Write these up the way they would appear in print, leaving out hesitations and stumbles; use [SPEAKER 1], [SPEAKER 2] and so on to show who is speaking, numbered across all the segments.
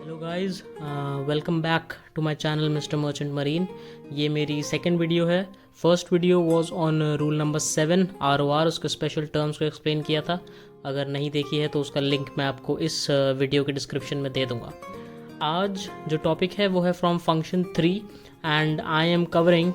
[SPEAKER 1] Hello guys, welcome back to my channel mister merchant marine. ये मेरी second video है। First video was on rule number 7 ROR, उसके special terms को explain किया था। अगर नहीं देखी है तो उसका लिंक मैं आपको इस वीडियो के डिस्क्रिप्शन में दे दूँगा। आज जो टॉपिक है वो है from function 3 and I am covering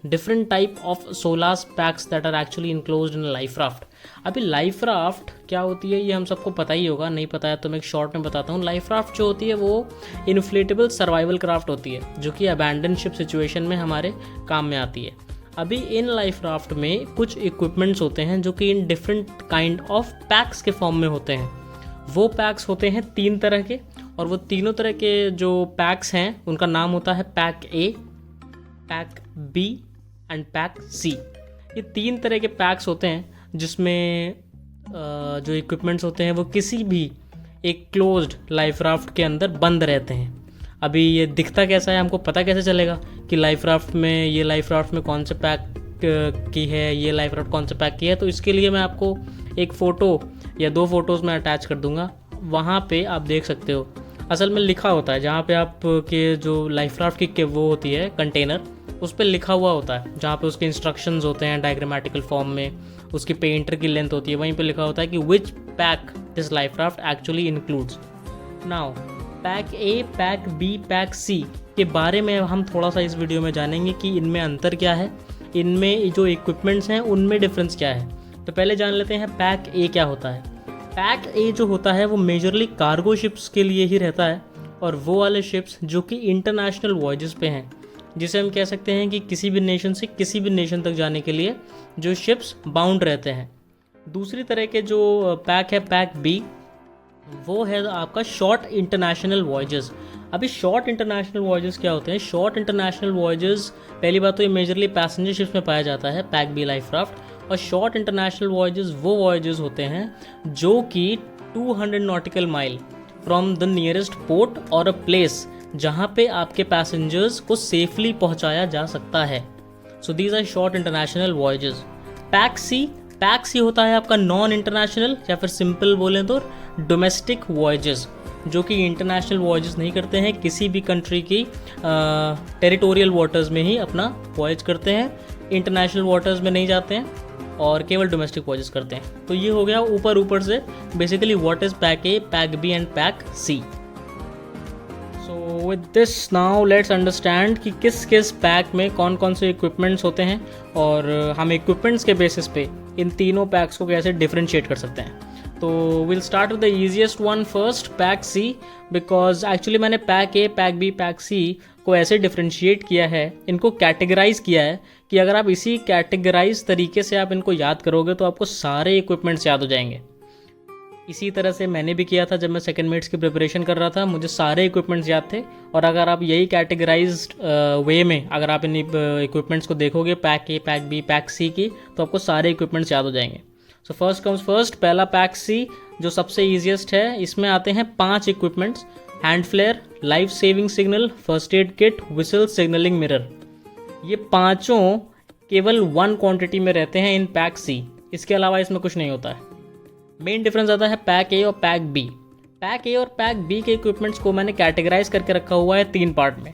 [SPEAKER 1] different type of SOLAS packs that are actually enclosed in life raft. अभी लाइफ राफ्ट क्या होती है ये हम सबको पता ही होगा, नहीं पता है तो मैं एक शॉर्ट में बताता हूँ। लाइफ राफ्ट जो होती है वो इन्फ्लेटेबल सर्वाइवल क्राफ्ट होती है जो कि अबैंडन शिप सिचुएशन में हमारे काम में आती है। अभी इन लाइफ राफ्ट में कुछ इक्विपमेंट्स होते हैं जो कि in different kind of PACS के फॉर्म में होते हैं। वो पैक्स होते हैं 3 तरह के, और वो तीनों तरह के जो पैक्स हैं उनका नाम होता है pack A, pack B and pack C. ये 3 तरह के पैक्स होते हैं जिसमें जो इक्विपमेंट्स होते हैं वो किसी भी एक क्लोज्ड लाइफ राफ्ट के अंदर बंद रहते हैं। अभी ये दिखता कैसा है, हमको पता कैसे चलेगा कि लाइफ राफ्ट में ये लाइफ राफ्ट में कौन से पैक की है, ये लाइफ राफ्ट कौन से पैक की है। तो इसके लिए मैं आपको एक फ़ोटो या 2 फोटोज़ मैं अटैच कर दूंगा, वहाँ पे आप देख सकते हो। असल में लिखा होता है जहाँ पे आपके जो लाइफ राफ्ट की वो होती है कंटेनर, उस पर लिखा हुआ होता है, जहाँ पे उसके इंस्ट्रक्शंस होते हैं डायग्रामेटिकल फॉर्म में, उसकी पेंटर की लेंथ होती है, वहीं पे लिखा होता है कि which pack this life raft actually includes. Now pack A, pack B, pack C के बारे में हम थोड़ा सा इस वीडियो में जानेंगे कि इनमें अंतर क्या है, इनमें जो इक्विपमेंट्स हैं उनमें डिफरेंस क्या है। तो पहले जान लेते हैं पैक ए क्या होता है। पैक ए जो होता है वो मेजरली कार्गो शिप्स के लिए ही रहता है, और वो वाले शिप्स जो कि इंटरनेशनल वॉयजेस पे हैं, जिसे हम कह सकते हैं कि किसी भी नेशन से किसी भी नेशन तक जाने के लिए जो शिप्स बाउंड रहते हैं। दूसरी तरह के जो पैक है पैक बी, वो है आपका शॉर्ट इंटरनेशनल वॉयजेस। अभी शॉर्ट इंटरनेशनल वॉयजेस क्या होते हैं? शॉर्ट इंटरनेशनल वॉयजेस पहली बात तो ये मेजरली पैसेंजर शिप्स में पाया जाता है, पैक बी लाइफ राफ्ट। और शॉर्ट इंटरनेशनल वॉयजेस वो वॉयजेस होते हैं जो कि 200 nautical mile from the nearest port और अ प्लेस जहाँ पे आपके पैसेंजर्स को सेफली पहुँचाया जा सकता है। So these are short international voyages. Pack C होता है आपका नॉन इंटरनेशनल, या फिर सिंपल बोलें तो डोमेस्टिक वॉयजेस, जो कि इंटरनेशनल वॉयजेस नहीं करते हैं, किसी भी कंट्री की टेरिटोरियल वाटर्स में ही अपना वॉयज करते हैं, इंटरनेशनल वाटर्स में नहीं जाते हैं और केवल डोमेस्टिक वॉयजेस करते हैं। तो ये हो गया ऊपर से basically what is pack A, pack B and pack C. So with this now let's understand कि किस किस पैक में कौन कौन से इक्विपमेंट्स होते हैं, और हम इक्विपमेंट्स के बेसिस पे इन तीनों पैक्स को कैसे डिफरेंशिएट कर सकते हैं। तो will start with the easiest one first, pack C, because actually मैंने pack A, pack B, pack C को ऐसे डिफरेंशिएट किया है, इनको कैटेगराइज किया है कि अगर आप इसी कैटेगराइज तरीके से आप इनको याद करोगे तो आपको सारे इक्विपमेंट्स याद हो जाएंगे। इसी तरह से मैंने भी किया था जब मैं सेकंड मेट्स की प्रिपरेशन कर रहा था, मुझे सारे इक्विपमेंट्स याद थे। और अगर आप यही कैटेगराइज्ड वे में अगर आप इन इक्विपमेंट्स को देखोगे pack A, pack B, pack C की, तो आपको सारे इक्विपमेंट्स याद हो जाएंगे। सो फर्स्ट कम्स फर्स्ट, पहला पैक सी जो सबसे ईजिएस्ट है, इसमें आते हैं 5 equipments: hand flare, life saving signal, first aid kit, whistle, signalling mirror. ये पाँचों केवल 1 क्वांटिटी में रहते हैं इन पैक सी, इसके अलावा इसमें कुछ नहीं होता है। मेन डिफरेंस आता है पैक ए और पैक बी। पैक ए और पैक बी के इक्विपमेंट्स को मैंने कैटेगराइज करके रखा हुआ है 3 पार्ट में।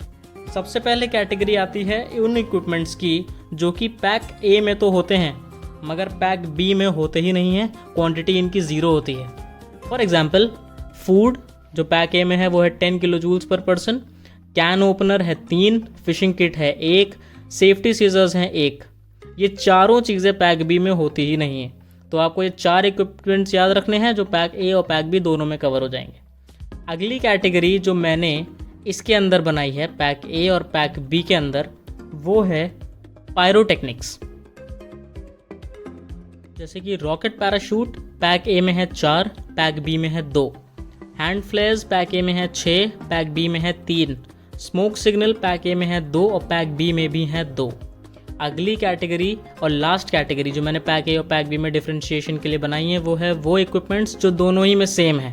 [SPEAKER 1] सबसे पहले कैटेगरी आती है उन इक्विपमेंट्स की जो कि पैक ए में तो होते हैं मगर पैक बी में होते ही नहीं हैं, क्वांटिटी इनकी 0 होती है। फॉर एग्जांपल फूड जो पैक ए में है वो है 10 kilo joules per person, can opener है 3, फिशिंग किट है 1, सेफ्टी सीजर्स हैं 1। ये चारों चीज़ें पैक बी में होती ही नहीं हैं। तो आपको ये 4 इक्विपमेंट्स याद रखने हैं जो पैक ए और पैक बी दोनों में कवर हो जाएंगे। अगली कैटेगरी जो मैंने इसके अंदर बनाई है पैक ए और पैक बी के अंदर, वो है पायरोटेक्निक्स। जैसे कि रॉकेट पैराशूट पैक ए में है 4, पैक बी में है 2। हैंड फ्लेयर्स पैक ए में है 6, पैक बी में है 3। स्मोक सिग्नल पैक ए में है 2 और पैक बी में भी है 2। अगली कैटेगरी और लास्ट कैटेगरी जो मैंने पैक ए और पैक बी में डिफरेंशिएशन के लिए बनाई है वो है वो इक्विपमेंट्स जो दोनों ही में सेम है।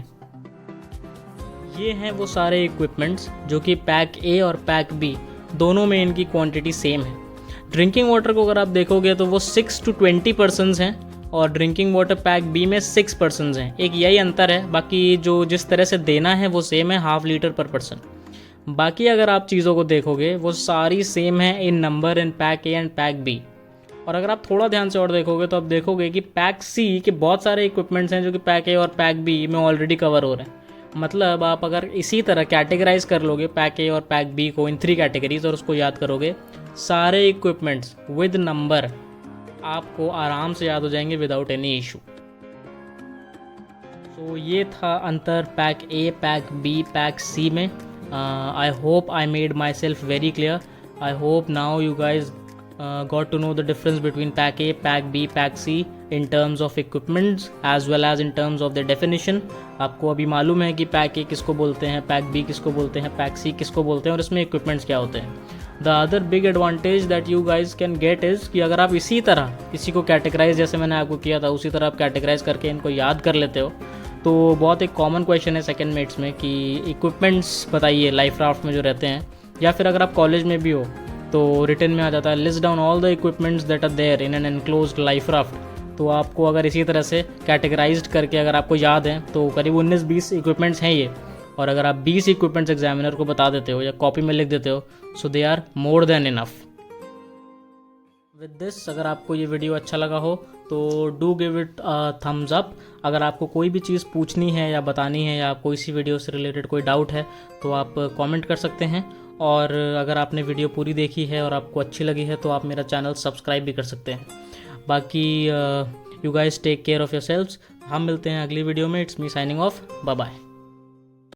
[SPEAKER 1] ये हैं वो सारे इक्विपमेंट्स जो कि पैक ए और पैक बी दोनों में इनकी क्वांटिटी सेम है। ड्रिंकिंग वाटर को अगर आप देखोगे तो वो 6 to 20% हैं और ड्रिंकिंग वाटर पैक बी में 6 पर्सन्स हैं। एक यही अंतर है, बाकी जो जिस तरह से देना है वो सेम है, 1/2 लीटर पर पर्सन। बाकी अगर आप चीज़ों को देखोगे वो सारी सेम है in number in pack A and pack B. और अगर आप थोड़ा ध्यान से और देखोगे तो आप देखोगे कि पैक सी के बहुत सारे इक्विपमेंट्स हैं जो कि पैक ए और पैक बी में ऑलरेडी कवर हो रहे हैं। मतलब आप अगर इसी तरह कैटेगराइज कर लोगे पैक ए और पैक बी को इन 3 कैटेगरीज और उसको याद करोगे, सारे इक्विपमेंट्स विद नंबर आपको आराम से याद हो जाएंगे विदाउट एनी इशू। तो ये था अंतर pack A, pack B, pack सी में। I hope I made myself very clear. I hope now you guys got to know the difference between pack A, pack B, pack C in terms of equipments as well as in terms of their definition. आपको अभी मालूम है कि pack ए किसको बोलते हैं, pack B किसको बोलते हैं, पैक सी किसको बोलते हैं और इसमें इक्विपमेंट्स क्या होते हैं। The other big advantage that you guys can get is कि अगर आप इसी तरह किसी को कैटेगराइज जैसे मैंने आपको किया था उसी तरह आप कैटेगराइज करके इनको याद कर लेते हो, तो बहुत एक कॉमन क्वेश्चन है सेकंड मेट्स में कि इक्विपमेंट्स बताइए लाइफ राफ्ट में जो रहते हैं, या फिर अगर आप कॉलेज में भी हो तो रिटन में आ जाता है list down all the equipments that are there in an enclosed life raft. तो आपको अगर इसी तरह से कैटेगराइज्ड करके अगर आपको याद है तो करीब 19-20 इक्विपमेंट्स हैं ये। और अगर आप 20 इक्विपमेंट्स एग्जामिनर को बता देते हो या कॉपी में लिख देते हो, so they are more than enough. With this, अगर आपको ये वीडियो अच्छा लगा हो तो do give it thumbs up. अगर आपको कोई भी चीज़ पूछनी है या बतानी है या आपको इसी वीडियो से रिलेटेड कोई डाउट है तो आप कमेंट कर सकते हैं। और अगर आपने वीडियो पूरी देखी है और आपको अच्छी लगी है तो आप मेरा चैनल सब्सक्राइब भी कर सकते हैं। बाकी you guys take care of yourselves. हम मिलते हैं अगली वीडियो में। It's me signing off, bye bye.